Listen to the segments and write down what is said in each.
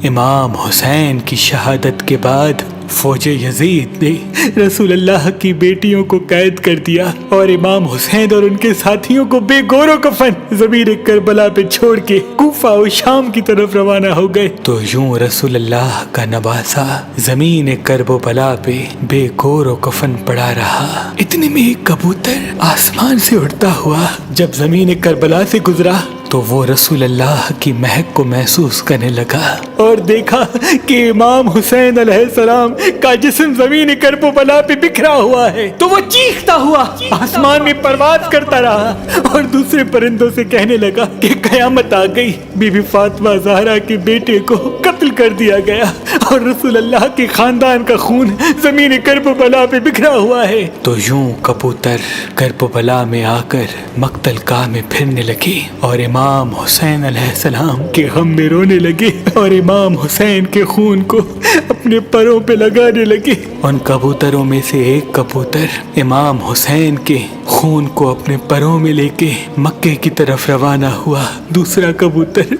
امام حسین کی شہادت کے بعد فوج یزید نے رسول اللہ کی بیٹیوں کو قید کر دیا اور امام حسین اور ان کے ساتھیوں کو بے گور و کفن زمین کربلا پہ چھوڑ کے کوفہ و شام کی طرف روانہ ہو گئے۔ تو یوں رسول اللہ کا نواسا زمین کرب و بلا پہ بے گور و کفن پڑا رہا۔ اتنے میں ایک کبوتر آسمان سے اڑتا ہوا جب زمین کربلا سے گزرا تو وہ رسول اللہ کی مہک کو محسوس کرنے لگا اور دیکھا کہ امام حسین علیہ السلام کا جسم زمین کرب و بلا پہ بکھرا ہوا ہے، تو وہ چیختا ہوا آسمان میں پرواز کرتا رہا اور دوسرے پرندوں سے کہنے لگا کہ قیامت آ گئی، بی بی فاطمہ زہرا کے بیٹے کو قتل کر دیا گیا اور رسول اللہ کے خاندان کا خون زمین کرب و بلا پہ بکھرا ہوا ہے۔ تو یوں کبوتر کرب و بلا میں آ کر مقتل گاہ میں پھرنے لگے اور امام حسین علیہ السلام کے غم میں رونے لگے اور امام حسین کے خون کو اپنے پروں پہ لگانے لگے۔ ان کبوتروں میں سے ایک کبوتر امام حسین کے خون کو اپنے پروں میں لے کے مکے کی طرف روانہ ہوا، دوسرا کبوتر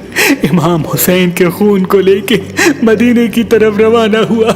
امام حسین کے خون کو لے کے مدینے کی طرف روانہ ہوا،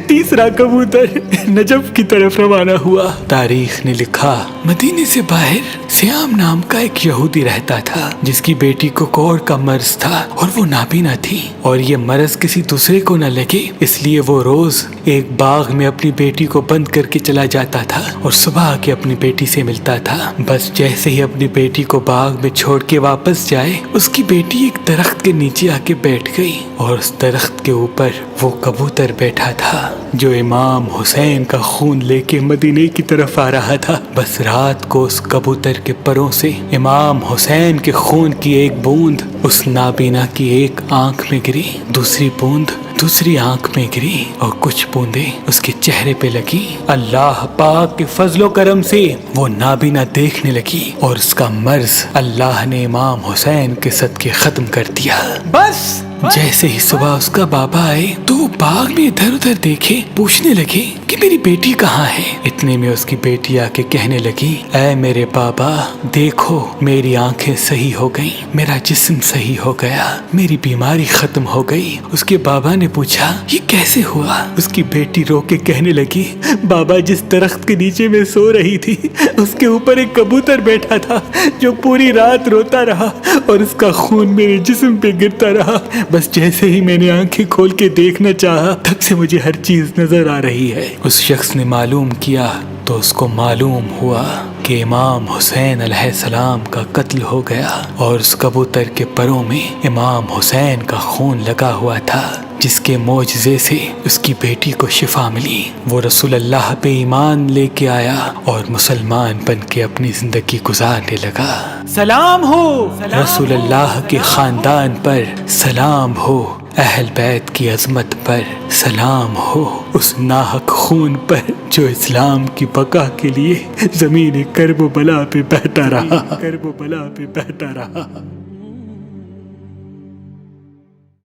تیسرا کبوتر نجف کی طرف روانہ ہوا۔ تاریخ نے لکھا مدینے سے باہر سیام نام کا ایک یہودی رہتا تھا جس کی بیٹی کو کوڑ کا مرض تھا اور وہ نابینا تھی، اور یہ مرض کسی دوسرے کو نہ لگے اس لیے وہ روز ایک باغ میں اپنی بیٹی کو بند کر کے چلا جاتا تھا اور صبح آ کے اپنی بیٹی سے ملتا تھا۔ بس جیسے ہی اپنی بیٹی کو باغ میں چھوڑ کے واپس جائے اس کی بیٹی ایک درخت کے نیچے آ کے بیٹھ گئی اور اس درخت کے اوپر وہ کبوتر بیٹھا تھا جو امام حسین کا خون لے کے مدینے کی طرف آ رہا تھا۔ بس رات کو اس کبوتر کے پروں سے امام حسین کے خون کی ایک بوند اس نابینا کی ایک آنکھ میں گری، دوسری بوند دوسری آنکھ میں گری اور کچھ بوندیں اس کے چہرے پہ لگی۔ اللہ پاک کے فضل و کرم سے وہ نابینا دیکھنے لگی اور اس کا مرض اللہ نے امام حسین کے صدقے ختم کر دیا۔ بس جیسے ہی صبح اس کا بابا آئے تو وہ باغ میں ادھر ادھر دیکھے، پوچھنے لگے کہ میری بیٹی کہاں ہے۔ اتنے میں اس کی بیٹی آ کے کہنے لگی اے میرے بابا دیکھو میری آنکھیں صحیح ہو گئیں، میرا جسم صحیح ہو گیا، میری بیماری ختم ہو گئی۔ اس کے بابا نے پوچھا یہ کیسے ہوا؟ اس کی بیٹی رو کے کہنے لگی بابا جس درخت کے نیچے میں سو رہی تھی اس کے اوپر ایک کبوتر بیٹھا تھا جو پوری رات روتا رہا اور اس کا خون میرے جسم پہ گرتا رہا۔ بس جیسے ہی میں نے آنکھیں کھول کے دیکھنا چاہا تب سے مجھے ہر چیز نظر آ رہی ہے۔ اس شخص نے معلوم کیا تو اس کو معلوم ہوا کہ امام حسین علیہ السلام کا قتل ہو گیا اور اس کبوتر کے پروں میں امام حسین کا خون لگا ہوا تھا جس کے معجزے سے اس کی بیٹی کو شفا ملی۔ وہ رسول اللہ پہ ایمان لے کے آیا اور مسلمان بن کے اپنی زندگی گزارنے لگا۔ سلام ہو رسول اللہ کے خاندان پر، سلام ہو اہل بیت کی عظمت پر، سلام ہو اس ناحق خون پر جو اسلام کی بقا کے لیے زمین کرب و بلا پہ بہتا رہا۔